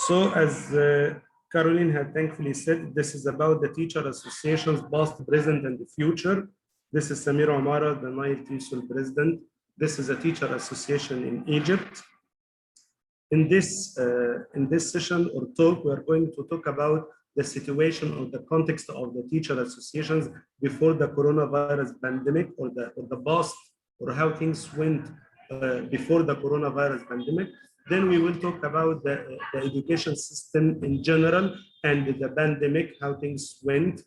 So as Caroline had thankfully said, this is about the teacher associations, past, present, and the future. This is Samir Omara, the Nile TESOL president. This is a teacher association in Egypt. In this session or talk, we are going to talk about the situation or the context of the teacher associations before the coronavirus pandemic, or the past, or how things went before the coronavirus pandemic. Then we will talk about the education system in general and the pandemic, how things went,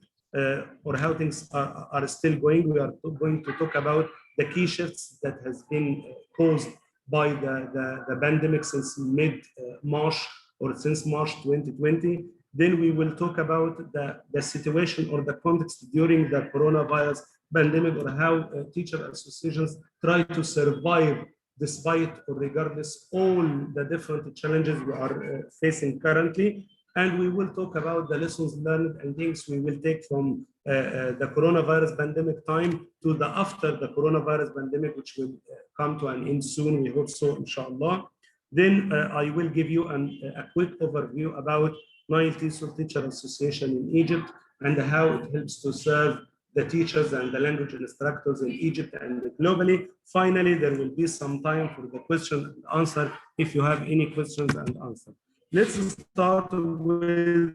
or how things are still going. We are going to talk about the key shifts that has been caused by the pandemic since mid-March or since March 2020. Then we will talk about the situation or the context during the coronavirus pandemic, or how teacher associations try to survive despite or regardless all the different challenges we are facing currently. And we will talk about the lessons learned and things we will take from the coronavirus pandemic time to the after the coronavirus pandemic, which will come to an end soon, we hope so, inshallah. Then I will give you a quick overview about Nile TESOL Teacher Association in Egypt and how it helps to serve the teachers and the language instructors in Egypt and globally. Finally, there will be some time for the question and answer if you have any questions and answers. Let's start with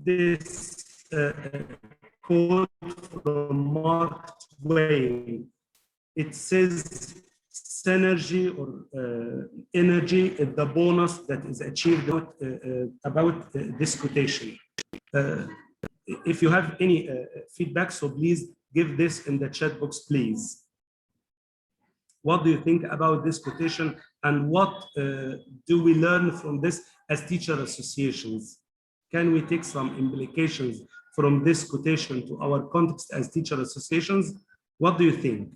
this quote from Mark Twain. It says, synergy or energy is the bonus that is achieved about this quotation. If you have any feedback, so please give this in the chat box, please. What do you think about this quotation, and what do we learn from this as teacher associations? Can we take some implications from this quotation to our context as teacher associations? What do you think?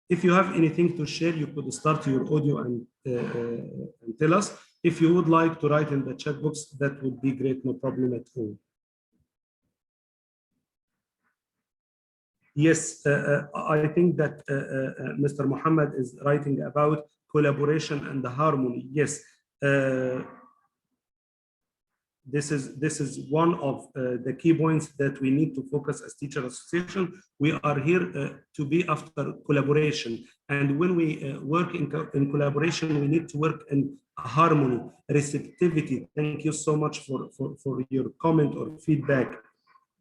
If you have anything to share, you could start your audio and tell us. If you would like to write in the chat box, that would be great, no problem at all. Yes, I think that Mr. Muhammad is writing about collaboration and the harmony. Yes, this is one of the key points that we need to focus as teacher association. We are here to be after collaboration, and when we work in collaboration, we need to work in harmony, receptivity. Thank you so much for your comment or feedback.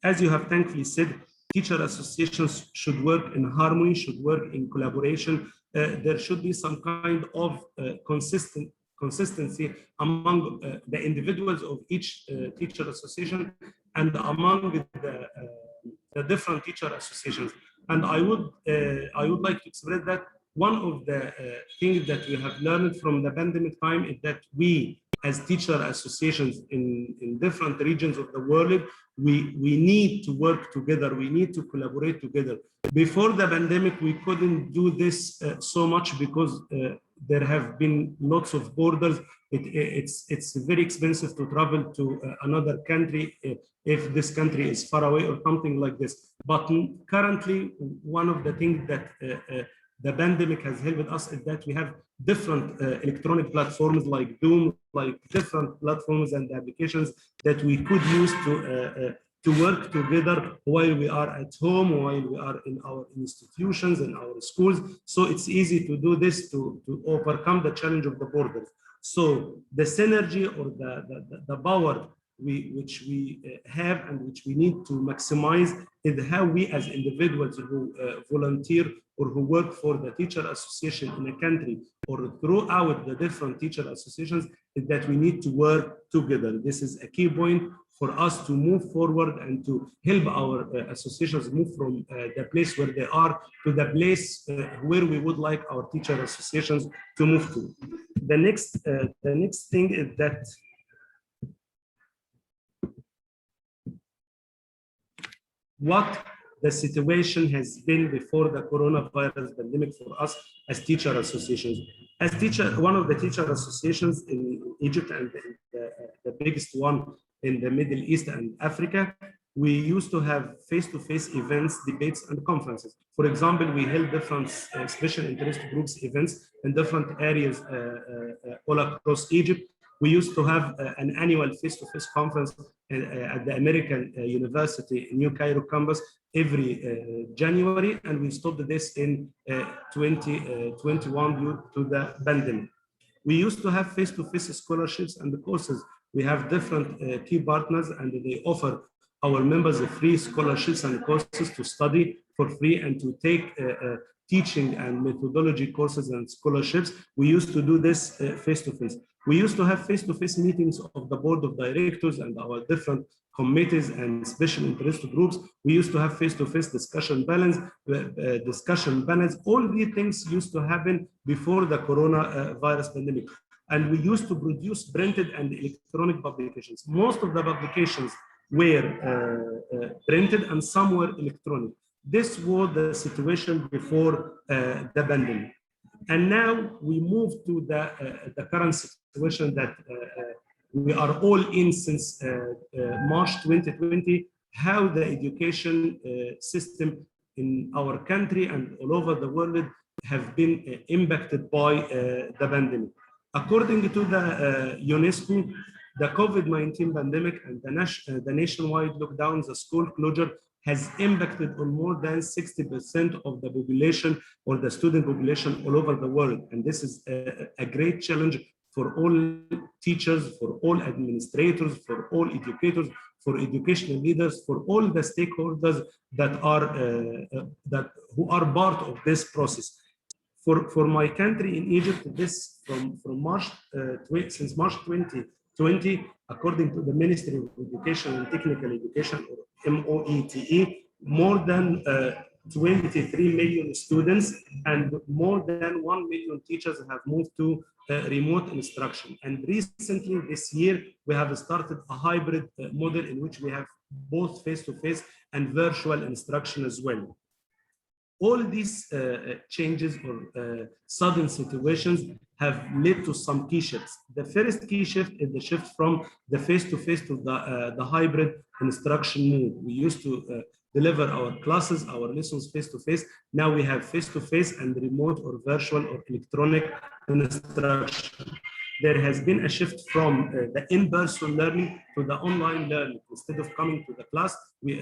As you have thankfully said, teacher associations should work in harmony, should work in collaboration. There should be some kind of consistency among the individuals of each teacher association and among the different teacher associations. And I would like to express that one of the things that we have learned from the pandemic time is that we, as teacher associations in different regions of the world, we need to work together, we need to collaborate together. Before the pandemic, we couldn't do this so much because there have been lots of borders. It's very expensive to travel to another country if this country is far away or something like this. But currently, one of the things that the pandemic has helped us is that we have different electronic platforms like Zoom, like different platforms and applications that we could use to work together while we are at home, while we are in our institutions, in our schools. So it's easy to do this to overcome the challenge of the borders. So the synergy or the power which we have and which we need to maximize is how we as individuals who volunteer or who work for the teacher association in a country or throughout the different teacher associations, is that we need to work together. This is a key point for us to move forward and to help our associations move from the place where they are to the place where we would like our teacher associations to move to. The next thing is that what the situation has been before the coronavirus pandemic for us as teacher associations. One of the teacher associations in Egypt and the biggest one in the Middle East and Africa, we used to have face-to-face events, debates, and conferences. For example, we held different special interest groups events in different areas all across Egypt. We used to have an annual face-to-face conference at the American University in New Cairo campus every January, and we stopped this in 2021 due to the pandemic. We used to have face-to-face scholarships and courses. We have different key partners, and they offer our members free scholarships and courses to study for free and to take teaching and methodology courses and scholarships. We used to do this face-to-face. We used to have face-to-face meetings of the board of directors and our different committees and special interest groups. We used to have face-to-face discussion panels. All these things used to happen before the coronavirus pandemic. And we used to produce printed and electronic publications. Most of the publications were printed and some were electronic. This was the situation before the pandemic. And now we move to the current situation that we are all in since March 2020, how the education system in our country and all over the world have been impacted by the pandemic. According to the UNESCO, the COVID-19 pandemic and the nationwide lockdowns, the school closure has impacted on more than 60% of the population or the student population all over the world. And this is a great challenge for all teachers, for all administrators, for all educators, for educational leaders, for all the stakeholders who are part of this process. For my country in Egypt, this from since March 2020, according to the Ministry of Education and Technical Education, or MOETE, more than 23 million students and more than 1 million teachers have moved to remote instruction. And recently this year, we have started a hybrid model in which we have both face-to-face and virtual instruction as well. All these changes or sudden situations have led to some key shifts. The first key shift is the shift from the face-to-face to the hybrid instruction mode. We used to deliver our classes, our lessons face-to-face. Now we have face-to-face and remote or virtual or electronic instruction. There has been a shift from the in-person learning to the online learning. Instead of coming to the class, we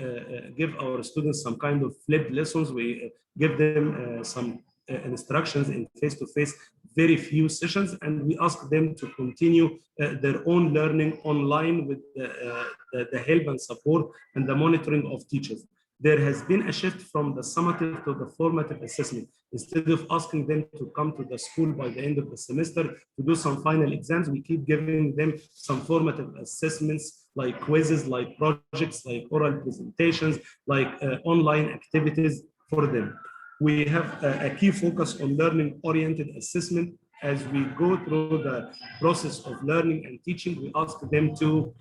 give our students some kind of flipped lessons. We give them some instructions in face-to-face, very few sessions, and we ask them to continue their own learning online with the help and support and the monitoring of teachers. There has been a shift from the summative to the formative assessment. Instead of asking them to come to the school by the end of the semester to do some final exams, we keep giving them some formative assessments like quizzes, like projects, like oral presentations, like online activities for them. We have a key focus on learning-oriented assessment. As we go through the process of learning and teaching, we ask them to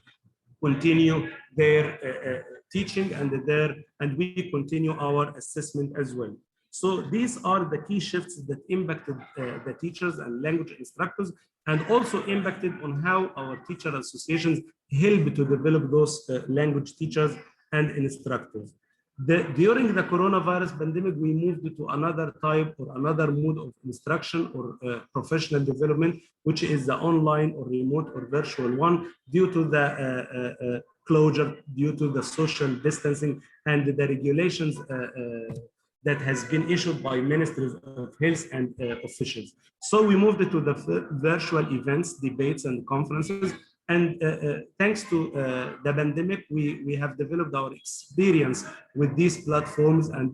continue their teaching and we continue our assessment as well. So these are the key shifts that impacted the teachers and language instructors, and also impacted on how our teacher associations help to develop those language teachers and instructors. During the coronavirus pandemic, we moved to another type or another mode of instruction or professional development, which is the online or remote or virtual one, due to the closure, due to the social distancing and the regulations that has been issued by ministries of health and officials. So we moved to the virtual events, debates, and conferences. And thanks to the pandemic, we have developed our experience with these platforms and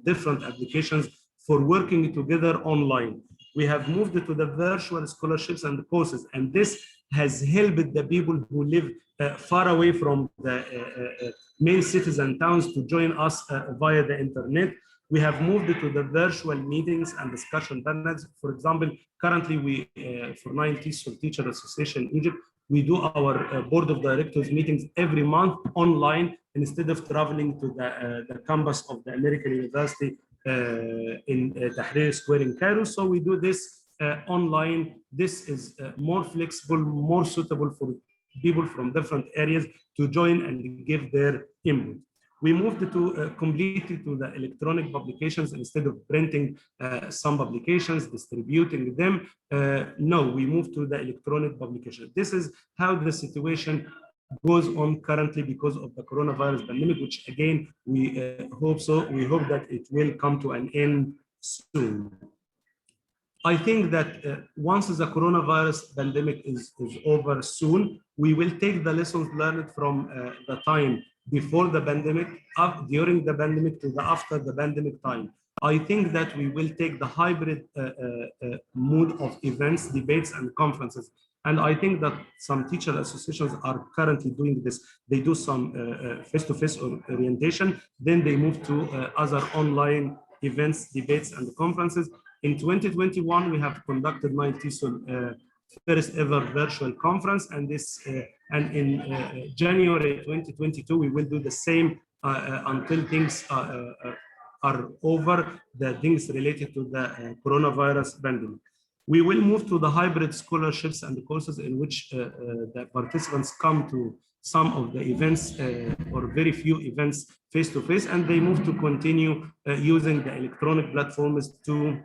different applications for working together online. We have moved to the virtual scholarships and courses, and this has helped the people who live far away from the main cities and towns to join us via the internet. We have moved to the virtual meetings and discussion panels. For example, currently we, for Nile TESOL Teacher Association in Egypt, we do our board of directors meetings every month online instead of traveling to the campus of the American University in Tahrir Square in Cairo. So we do this online. This is more flexible, more suitable for people from different areas to join and give their input. We moved to completely to the electronic publications instead of printing some publications, distributing them. No, we moved to the electronic publication. This is how the situation goes on currently because of the coronavirus pandemic, which again, we hope so. We hope that it will come to an end soon. I think that once the coronavirus pandemic is over soon, we will take the lessons learned from the time before the pandemic, during the pandemic, to the after the pandemic time. I think that we will take the hybrid mood of events, debates, and conferences. And I think that some teacher associations are currently doing this. They do some face-to-face orientation, then they move to other online events, debates, and conferences. In 2021, we have conducted Nile TESOL first ever virtual conference, and in January 2022, we will do the same until things are over, the things related to the coronavirus pandemic. We will move to the hybrid scholarships and the courses in which the participants come to some of the events or very few events face-to-face, and they move to continue using the electronic platforms to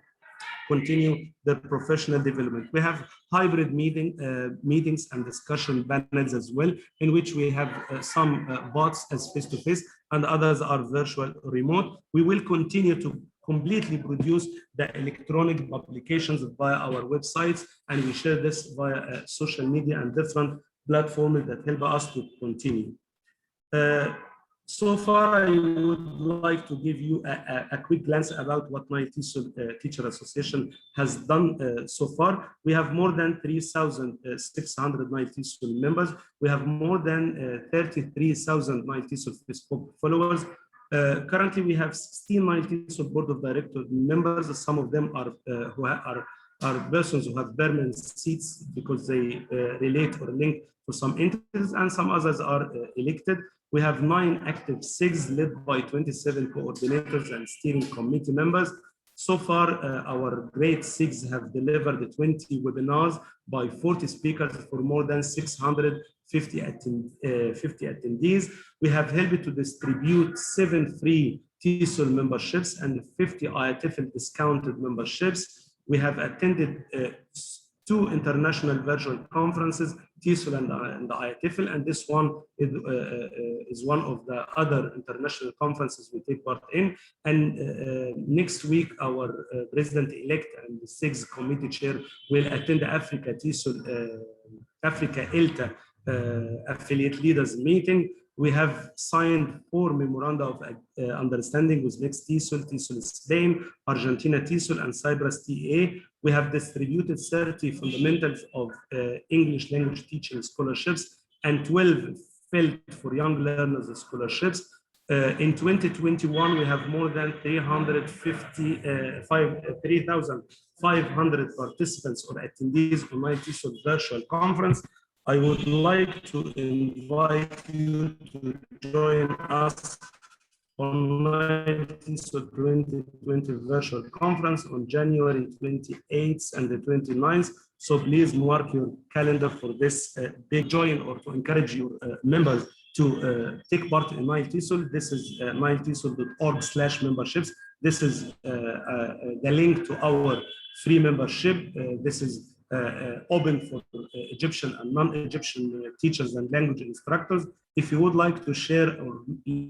continue their professional development. We have hybrid meetings and discussion panels as well, in which we have some bots as face-to-face and others are virtual remote. We will continue to completely produce the electronic publications via our websites, and we share this via social media and different platforms that help us to continue. So far, I would like to give you a quick glance about what Nile TESOL Teacher Association has done so far. We have more than 3,600 Nile TESOL members. We have more than 33,000 Nile TESOL Facebook followers. Currently, we have 16 Nile TESOL Board of Directors members. Some of them are persons who have permanent seats because they relate or link to some entities, and some others are elected. We have 9 active SIGs led by 27 coordinators and steering committee members. So far, our great SIGs have delivered 20 webinars by 40 speakers for more than 650 attendees. We have helped to distribute 7 free TESOL memberships and 50 IATFL discounted memberships. We have attended 2 international virtual conferences, TESOL and IATFL, and this one is one of the other international conferences we take part in. And next week, our president-elect and the 6th committee chair will attend the Africa TESOL, Africa ELTA affiliate leaders meeting. We have signed 4 memoranda of understanding with next TESOL, TESOL-SPAIN, Argentina TESOL, and Cyprus TEA. We have distributed 30 fundamentals of English language teaching scholarships and 12 felt for young learners scholarships. In 2021, we have more than 3,500 participants or attendees on Nile TESOL virtual conference. I would like to invite you to join us on Nile TESOL 2020 virtual conference on January 28th and the 29th. So please mark your calendar for this big join, or to encourage your members to take part in Nile TESOL. This is niletesol.org/memberships. This is the link to our free membership. This is open for Egyptian and non-Egyptian teachers and language instructors. If you would like to share or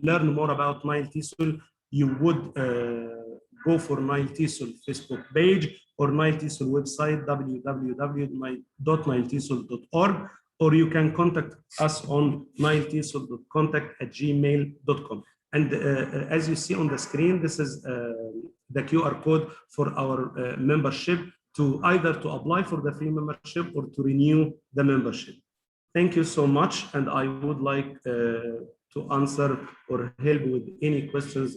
learn more about Nile TESOL, you would go for Nile TESOL Facebook page or Nile TESOL website, www.niletesol.org, or you can contact us on niletesol.contact@gmail.com. And as you see on the screen, this is the QR code for our membership, to either to apply for the free membership or to renew the membership. Thank you so much, and I would like to answer or help with any questions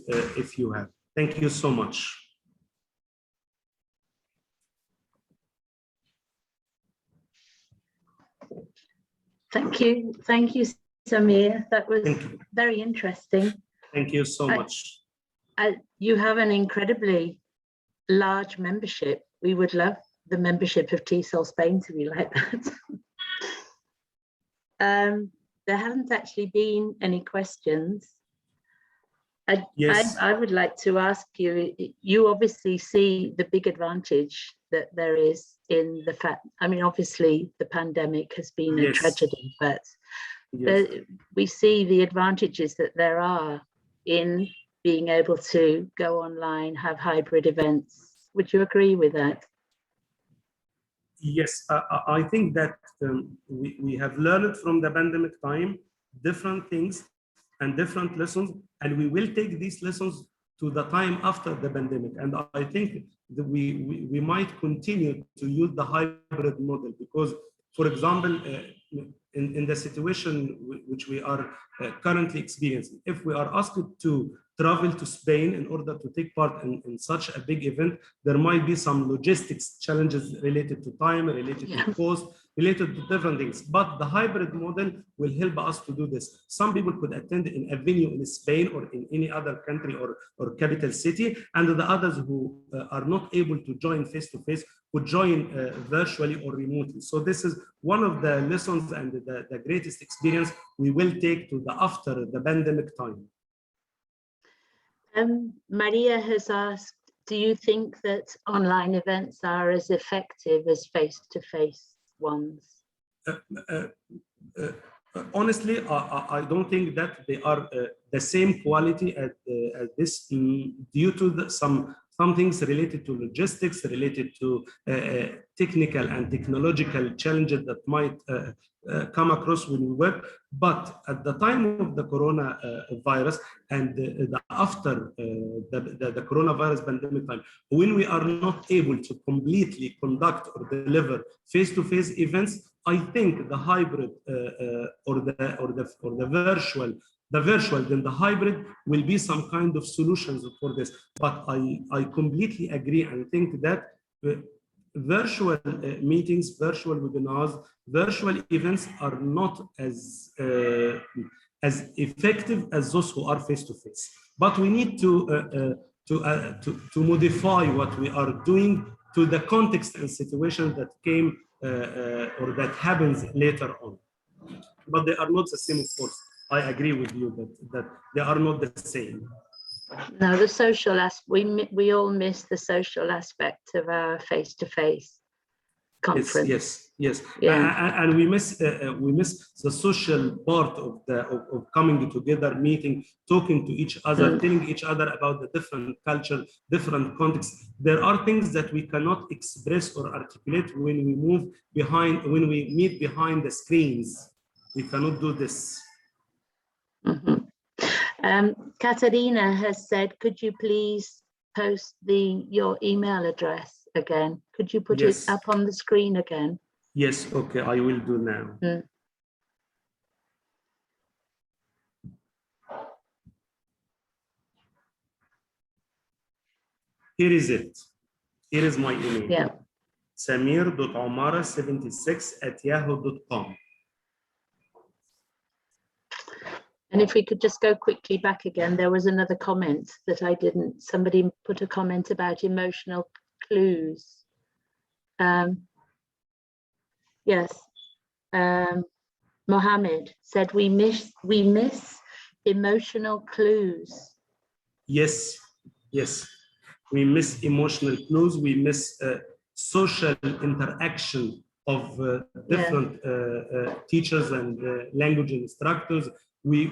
if you have. Thank you so much. Thank you, Samir. That was very interesting. Thank you so much. You have an incredibly large membership. We would love the membership of TESOL-SPAIN to be like that. There haven't actually been any questions. Yes. I would like to ask you, you obviously see the big advantage that there is in the fact, I mean, obviously the pandemic has been a tragedy, but we see the advantages that there are in being able to go online, have hybrid events. Would you agree with that? Yes, I think that we have learned from the pandemic time different things and different lessons, and we will take these lessons to the time after the pandemic. And I think that we might continue to use the hybrid model because, for example, in the situation which we are currently experiencing, if we are asked to travel to Spain in order to take part in such a big event, there might be some logistics challenges related to time, related to cost, related to different things. But the hybrid model will help us to do this. Some people could attend in a venue in Spain or in any other country or capital city, and the others who are not able to join face-to-face could join virtually or remotely. So this is one of the lessons and the greatest experience we will take to the after the pandemic time. Maria has asked, do you think that online events are as effective as face-to-face ones? Honestly, I don't think that they are the same quality as this due to some things related to logistics, related to technical and technological challenges that might come across when we work. But at the time of the coronavirus and after the coronavirus pandemic time, when we are not able to completely conduct or deliver face-to-face events, I think the hybrid or the virtual, then the hybrid will be some kind of solutions for this. But I completely agree and think that virtual meetings, virtual webinars, virtual events are not as effective as those who are face-to-face. But we need to modify what we are doing to the context and situation that came or that happens later on. But they are not the same, of course. I agree with you that they are not the same. No, the social aspect, we all miss the social aspect of our face-to-face conference. Yes. Yeah. And we miss the social part of coming together, meeting, talking to each other, telling each other about the different culture, different contexts. There are things that we cannot express or articulate when we meet behind the screens. We cannot do this. Katarina has said, could you please post your email address again? Could you put it up on the screen again? Yes, okay, I will do now. Here is it. Here is my email. Yeah. samir.omara76@yahoo.com. And if we could just go quickly back again, there was another comment that I didn't, somebody put a comment about emotional clues. Yes, Mohammed said we miss emotional clues. Yes, we miss emotional clues, we miss social interaction of different teachers and language instructors. We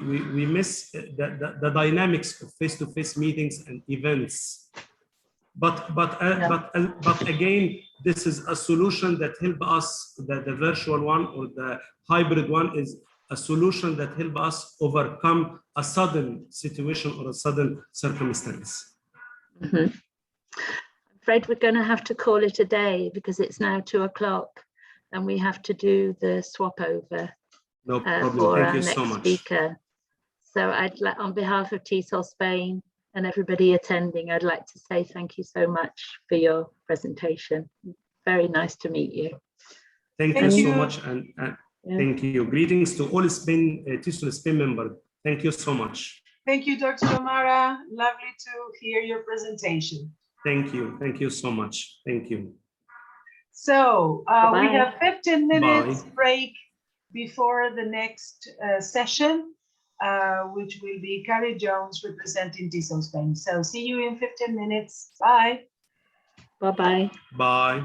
miss the dynamics of face-to-face meetings and events. But again, this is a solution that help us, the virtual one or the hybrid one is a solution that help us overcome a sudden situation or a sudden circumstance. I'm afraid we're going to have to call it a day because it's now 2 o'clock and we have to do the swap over. No problem. For Thank our you next so much. speaker. So I'd like, on behalf of TESOL Spain and everybody attending, I'd like to say thank you so much for your presentation. Very nice to meet you. Thank you so much, and thank you. Greetings to all Spain, TESOL-SPAIN members. Thank you so much. Thank you, Dr. Omara. Lovely to hear your presentation. Thank you so much. Thank you. So we have 15 minutes break before the next session. which will be Carrie Jones representing TESOL-SPAIN. So see you in 15 minutes. Bye. Bye-bye. Bye.